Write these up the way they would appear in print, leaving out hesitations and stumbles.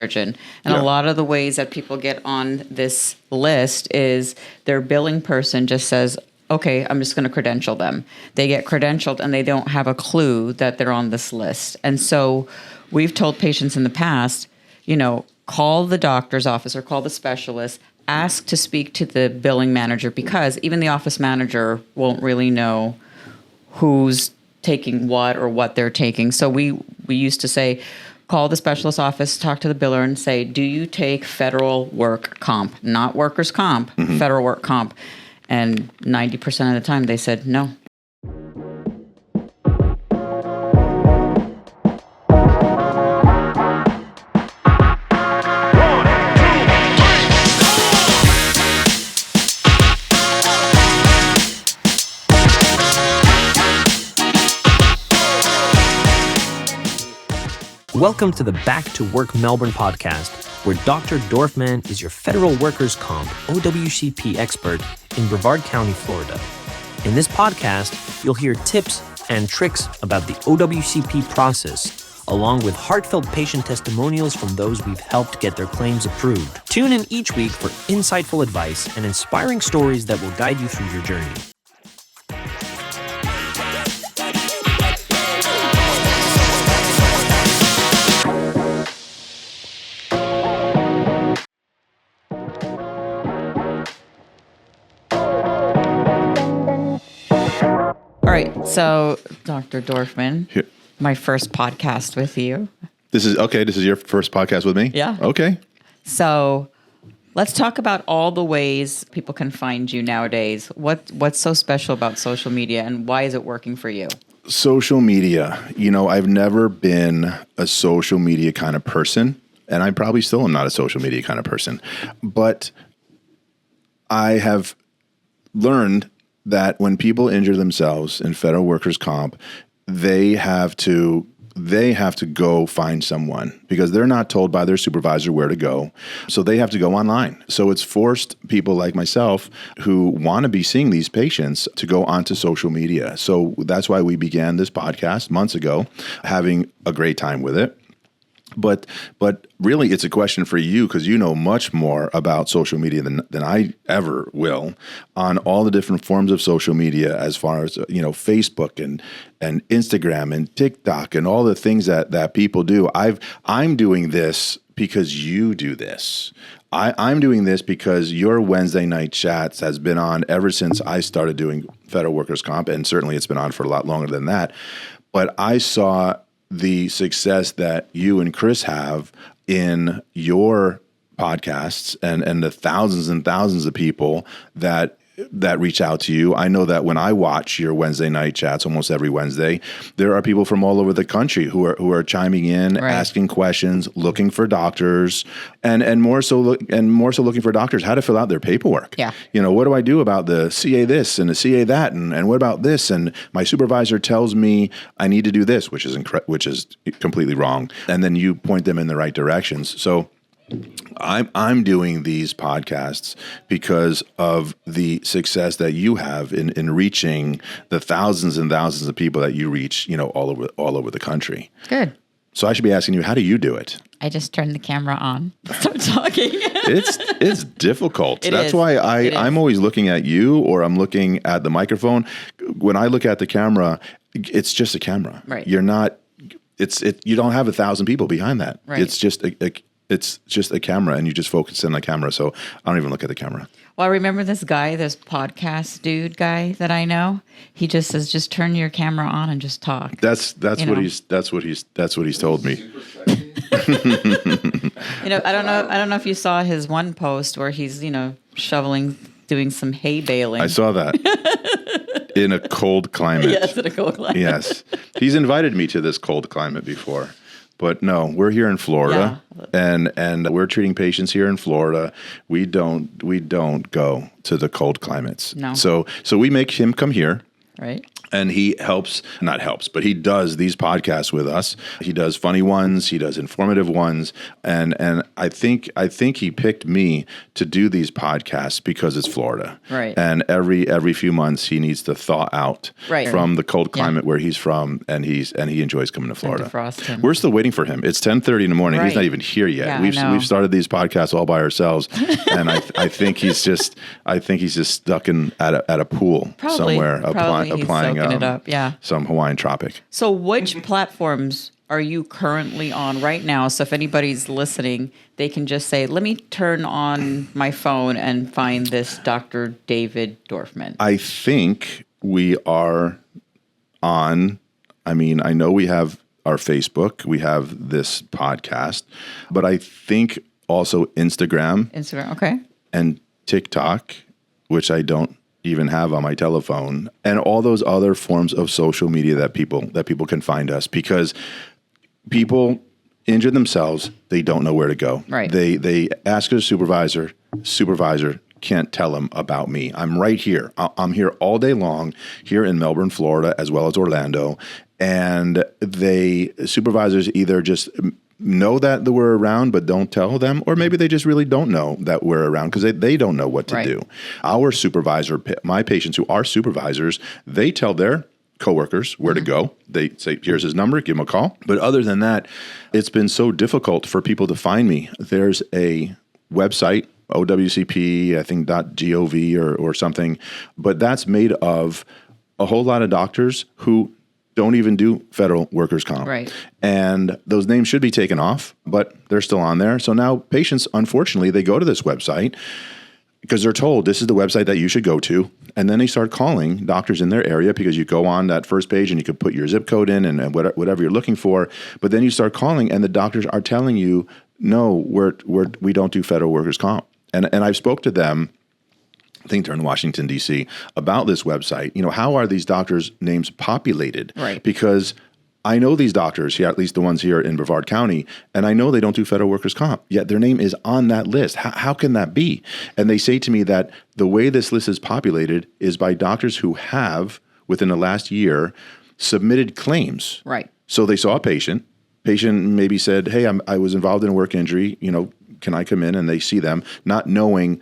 surgeon. And a lot of the ways that people get on this list is their billing person just says, okay, I'm just going to credential them. They get credentialed and they don't have a clue that they're on this list. And so we've told patients in the past, call the doctor's office or call the specialist, ask to speak to the billing manager, because even the office manager won't really know who's taking what or what they're taking. So we used to say, call the specialist office, talk to the biller and say, do you take federal work comp, not workers' comp, federal work comp? And 90% of the time they said no. Welcome to the Back to Work Melbourne podcast, where Dr. Dorfman is your federal workers' comp OWCP expert in Brevard County, Florida. In this podcast, you'll hear tips and tricks about the OWCP process, along with heartfelt patient testimonials from those we've helped get their claims approved. Tune in each week for insightful advice and inspiring stories that will guide you through your journey. All right, so Dr. Dorfman, my first podcast with you. This is your first podcast with me? Yeah. Okay. So let's talk about all the ways people can find you nowadays. What's so special about social media and why is it working for you? Social media. I've never been a social media kind of person, and I probably still am not a social media kind of person. But I have learned that when people injure themselves in federal workers' comp, they have to go find someone because they're not told by their supervisor where to go. So they have to go online. So it's forced people like myself who want to be seeing these patients to go onto social media. So that's why we began this podcast months ago, having a great time with it. But really, it's a question for you because you know much more about social media than I ever will on all the different forms of social media, as far as Facebook and Instagram and TikTok and all the things that people do. I'm doing this because you do this. I'm doing this because your Wednesday night chats has been on ever since I started doing federal workers comp, and certainly it's been on for a lot longer than that. But I saw the success that you and Chris have in your podcasts and the thousands and thousands of people that reach out to you. I know that when I watch your Wednesday night chats almost every Wednesday, there are people from all over the country who are chiming in, right, asking questions, looking for doctors, and more so looking for doctors how to fill out their paperwork. Yeah. What do I do about the CA this and the CA that, and what about this? And my supervisor tells me I need to do this, which is completely wrong. And then you point them in the right directions. So I'm doing these podcasts because of the success that you have in reaching the thousands and thousands of people that you reach, all over the country. Good. So I should be asking you, how do you do it? I just turn the camera on, start talking. It's difficult. That's why I'm always looking at you, or I'm looking at the microphone. When I look at the camera, it's just a camera. Right. You're not. You don't have 1,000 people behind that. Right. It's just a camera, and you just focus in on the camera. So I don't even look at the camera. Well, I remember this podcast dude guy that I know. He just says, just turn your camera on and just talk. That's what he's told me. I don't know if you saw his one post where he's, doing some hay baling. I saw that in a cold climate. Yes, in a cold climate. Yes. He's invited me to this cold climate before. But no, we're here in Florida, and we're treating patients here in Florida. We don't go to the cold climates. No. So we make him come here. Right. And he but he does these podcasts with us. He does funny ones, he does informative ones, and I think he picked me to do these podcasts because it's Florida, right? And every few months he needs to thaw out from the cold climate where he's from, and he enjoys coming to Florida. We're still waiting for him. It's 10:30 in the morning. He's not even here yet. Yeah, we've started these podcasts all by ourselves, and I think he's just stuck at a pool somewhere applying it up, some Hawaiian tropic. So which platforms are you currently on right now? So if anybody's listening, they can just say, let me turn on my phone and find this Dr. David Dorfman. I think we are on, I know we have our Facebook, we have this podcast, but I think also Instagram, okay, and TikTok, which I don't even have on my telephone, and all those other forms of social media that people can find us, because people injure themselves, they don't know where to go. Right. They ask a supervisor can't tell them about me. I'm right here. I'm here all day long here in Melbourne, Florida, as well as Orlando, and supervisors either just know that we're around but don't tell them, or maybe they just really don't know that we're around because they don't know what to do. Our supervisor, my patients who are supervisors, they tell their coworkers where to go. They say, here's his number, give him a call. But other than that, it's been so difficult for people to find me. There's a website, OWCP, I think .gov or something, but that's made of a whole lot of doctors who don't even do federal workers' comp. Right. And those names should be taken off, but they're still on there. So now patients, unfortunately, they go to this website because they're told this is the website that you should go to. And then they start calling doctors in their area, because you go on that first page and you can put your zip code in and whatever you're looking for. But then you start calling and the doctors are telling you, no, we don't do federal workers' comp. And I've spoke to them, I think they're in Washington, D.C., about this website. How are these doctors' names populated? Right. Because I know these doctors here, at least the ones here in Brevard County, and I know they don't do federal workers' comp, yet their name is on that list. How can that be? And they say to me that the way this list is populated is by doctors who have, within the last year, submitted claims. Right. So they saw a patient maybe said, hey, I was involved in a work injury, can I come in? And they see them, not knowing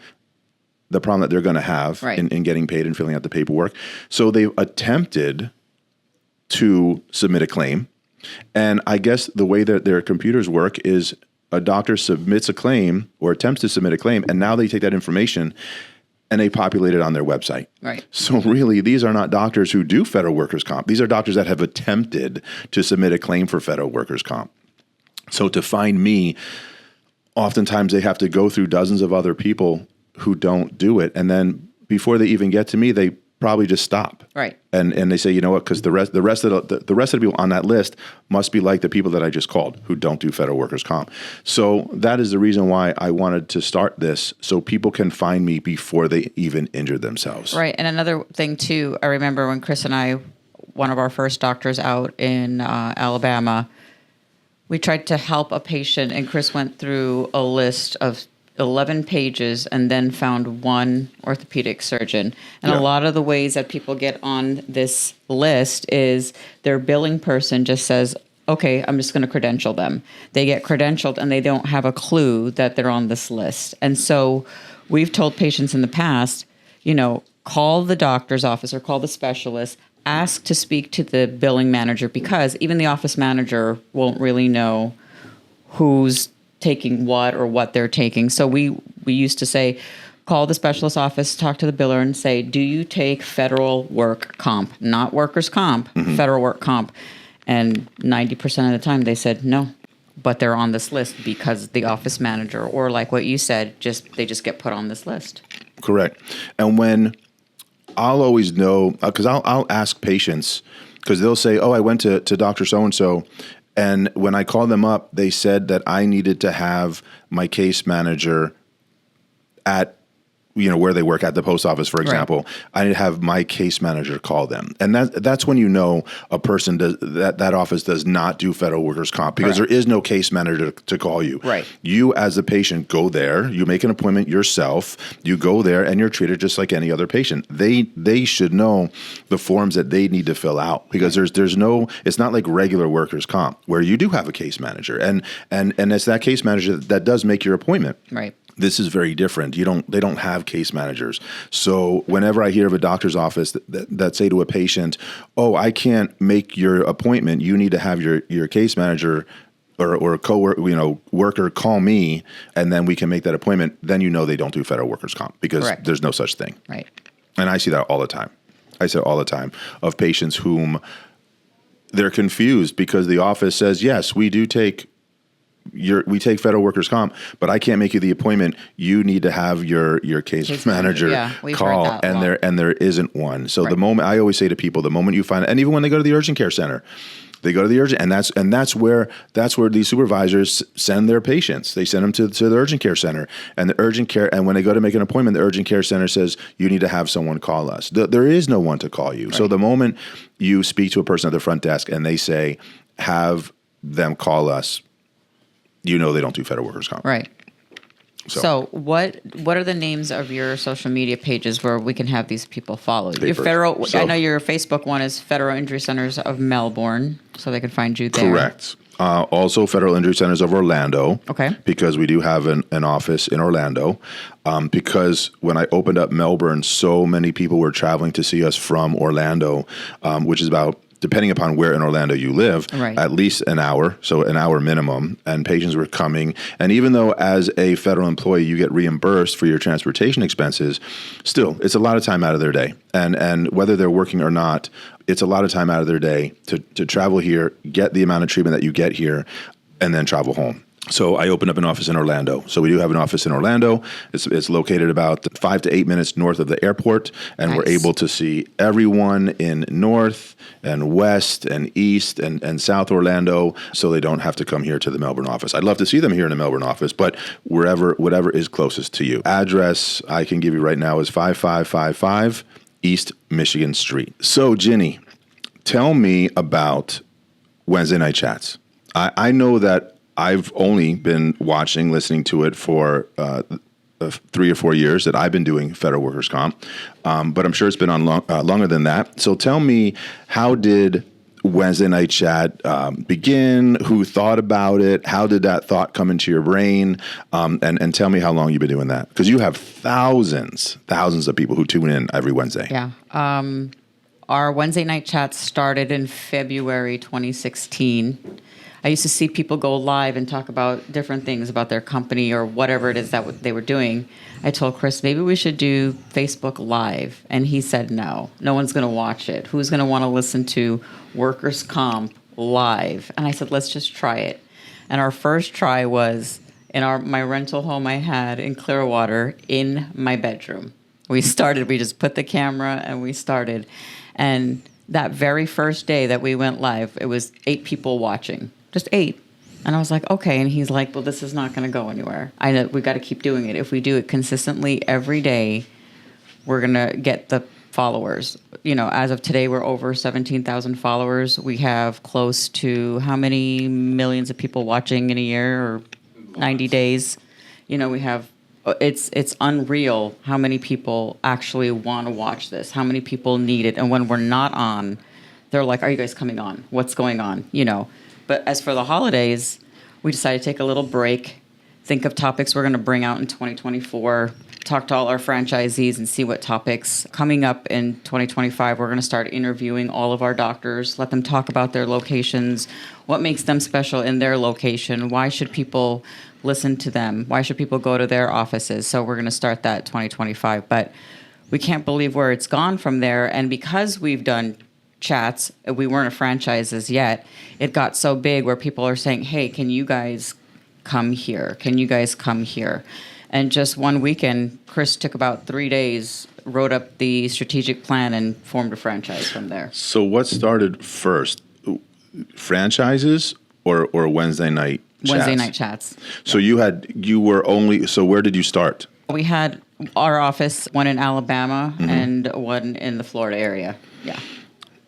the problem that they're going to have in getting paid and filling out the paperwork. So they've attempted to submit a claim. And I guess the way that their computers work is a doctor submits a claim or attempts to submit a claim, and now they take that information and they populate it on their website. Right. So really, these are not doctors who do federal workers' comp. These are doctors that have attempted to submit a claim for federal workers' comp. So to find me, oftentimes they have to go through dozens of other people who don't do it, and then before they even get to me, they probably just stop. Right. And they say, you know what? Because the rest of the people on that list must be like the people that I just called who don't do federal workers' comp. So that is the reason why I wanted to start this, so people can find me before they even injure themselves. Right. And another thing too, I remember when Chris and I, one of our first doctors out in Alabama, we tried to help a patient, and Chris went through a list of 11 pages and then found one orthopedic surgeon. And a lot of the ways that people get on this list is their billing person just says, okay, I'm just going to credential them. They get credentialed and they don't have a clue that they're on this list. And so we've told patients in the past, call the doctor's office or call the specialist, ask to speak to the billing manager, because even the office manager won't really know who's taking what or what they're taking. So we used to say, call the specialist office, talk to the biller and say, do you take federal work comp? Not workers' comp, federal work comp. And 90% of the time they said no, but they're on this list because the office manager, or like what you said, they just get put on this list. Correct. And when I'll always know, because I'll ask patients, because they'll say, oh, I went to Dr. So-and-so, and when I called them up, they said that I needed to have my case manager at where they work at the post office, for example, I have my case manager call them. And that's when a person that office does not do federal workers' comp, because there is no case manager to call you. Right. You as a patient go there, you make an appointment yourself, you go there and you're treated just like any other patient. They should know the forms that they need to fill out, because it's not like regular workers' comp where you do have a case manager and it's that case manager that does make your appointment. Right. This is very different. They don't have case managers. So whenever I hear of a doctor's office that say to a patient, "Oh, I can't make your appointment. You need to have your case manager or a worker call me, and then we can make that appointment," then they don't do federal workers' comp, because there's no such thing. Right. And I see that all the time. I see it all the time of patients whom they're confused because the office says, "Yes, we do take federal workers' comp, but I can't make you the appointment. You need to have your case manager call," and there isn't one. So the moment, I always say to people, the moment you find it, and even when they go to the urgent care center, they go to the urgent, and that's where these supervisors send their patients. They send them to the urgent care center, and the urgent care, and when they go to make an appointment, the urgent care center says, "You need to have someone call us." There is no one to call you. Right. So the moment you speak to a person at the front desk and they say, "Have them call us," they don't do federal workers' comp. Right. So what are the names of your social media pages where we can have these people follow you? I know your Facebook one is Federal Injury Centers of Melbourne, so they can find you there. Correct. Also Federal Injury Centers of Orlando. Okay. Because we do have an office in Orlando. Because when I opened up Melbourne, so many people were traveling to see us from Orlando, which is about, depending upon where in Orlando you live, at least an hour, so an hour minimum, and patients were coming. And even though as a federal employee you get reimbursed for your transportation expenses, still, it's a lot of time out of their day. And whether they're working or not, it's a lot of time out of their day to travel here, get the amount of treatment that you get here, and then travel home. So I opened up an office in Orlando. So we do have an office in Orlando. It's located about 5 to 8 minutes north of the airport, and we're able to see everyone in North and West and East and South Orlando, so they don't have to come here to the Melbourne office. I'd love to see them here in the Melbourne office, but whatever is closest to you. Address I can give you right now is 5555 East Michigan Street. So Ginny, tell me about Wednesday Night Chats. I know that I've only been listening to it for 3 or 4 years that I've been doing federal workers' comp, but I'm sure it's been on longer than that. So tell me, how did Wednesday Night Chat begin? Who thought about it? How did that thought come into your brain? And tell me how long you've been doing that, because you have thousands of people who tune in every Wednesday. Yeah. Our Wednesday Night Chats started in February 2016. I used to see people go live and talk about different things about their company or whatever it is that they were doing. I told Chris, maybe we should do Facebook Live. And he said, no one's going to watch it. Who's going to want to listen to workers' comp live? And I said, let's just try it. And our first try was in my rental home I had in Clearwater in my bedroom. We just put the camera and we started. And that very first day that we went live, it was 8 people watching. Just 8. And I was like, okay. And he's like, well, this is not going to go anywhere. I know we got to keep doing it. If we do it consistently every day, we're going to get the followers. As of today, we're over 17,000 followers. We have close to how many millions of people watching in a year or 90 days? We have, it's unreal how many people actually want to watch this, how many people need it. And when we're not on, they're like, are you guys coming on? What's going on? But as for the holidays, we decided to take a little break, think of topics we're going to bring out in 2024, talk to all our franchisees and see what topics. Coming up in 2025, we're going to start interviewing all of our doctors, let them talk about their locations, what makes them special in their location, why should people listen to them, why should people go to their offices. So we're going to start that 2025. But we can't believe where it's gone from there. And because we've done chats, we weren't a franchises yet, it got so big where people are saying, hey, can you guys come here? Can you guys come here? And just one weekend, Chris took about 3 days, wrote up the strategic plan, and formed a franchise from there. So what started first, franchises or Wednesday night chats? Wednesday night chats. So where did you start? We had our office, one in Alabama and one in the Florida area. Yeah.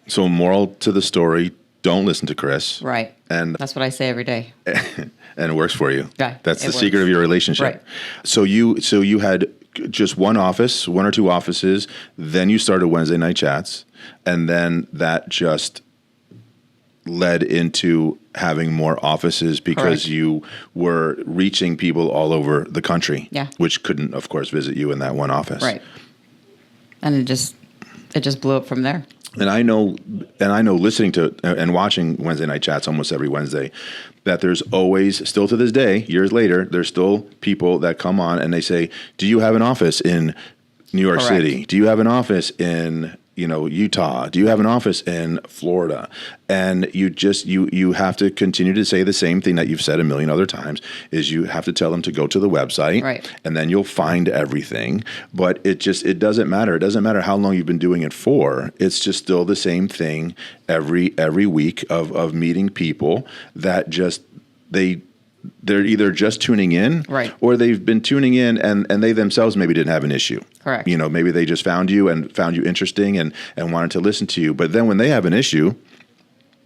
So moral to the story, don't listen to Chris. Right. And that's what I say every day. And it works for you. Yeah, That's the it secret works. of your relationship. Right. So you had just one office, one or two offices, then you started Wednesday night chats, and then that just led into having more offices because Correct. you were reaching people all over the country, Yeah. which couldn't, of course, visit you in that one office. Right. And it just blew up from there. And I know listening to and watching Wednesday night chats almost every Wednesday, that there's always, still to this day, years later, there's still people that come on and they say, do you have an office in New York Correct. City? Do you have an office in, Utah? Do you have an office in Florida? And you have to continue to say the same thing that you've said a million other times, is you have to tell them to go to the website, Right. and then you'll find everything. But it doesn't matter. It doesn't matter how long you've been doing it for. It's just still the same thing every week of meeting people that just they're either just tuning in, Right. or they've been tuning in and they themselves maybe didn't have an issue. Correct. Maybe they just found you interesting and wanted to listen to you. But then when they have an issue,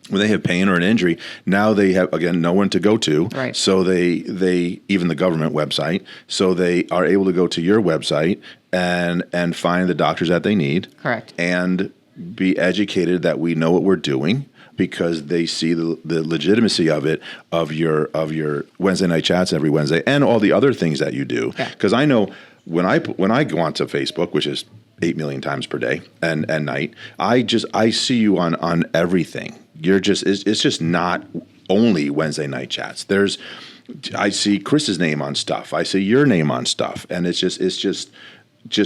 when they have pain or an injury, now they have, again, no one to go to. Right. So they even the government website, so they are able to go to your website and find the doctors that they need. Correct. And be educated that we know what we're doing, because they see the legitimacy of it, of your Wednesday night chats every Wednesday, and all the other things that you do. Because I know when I go onto Facebook, which is 8 million times per day and night, I see you on everything. It's just not only Wednesday night chats. I see Chris's name on stuff. I see your name on stuff, and it's just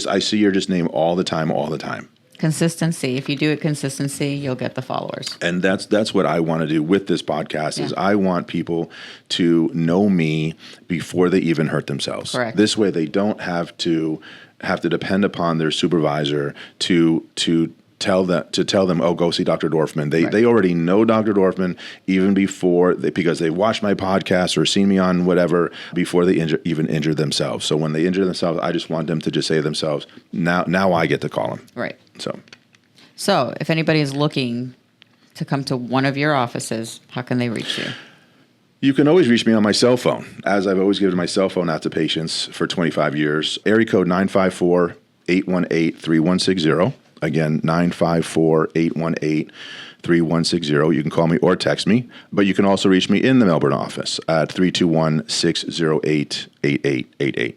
I see your name all the time. Consistency. If you do it consistency, you'll get the followers. And that's what I want to do with this podcast. Is I want people to know me before they even hurt themselves. Correct. This way they don't have to depend upon their supervisor to tell them, oh, go see Dr. Dorfman. They already know Dr. Dorfman even before because they've watched my podcast or seen me on whatever before they even injure themselves. So when they injure themselves, I just want them to just say to themselves, now I get to call them. Right. So if anybody is looking to come to one of your offices, how can they reach you? you can always reach me on my cell phone, as I've always given my cell phone out to patients for 25 years. Area code 954-818-3160. Again, 954-818-3160. You can call me or text me, but you can also reach me in the Melbourne office at 321-608-8888.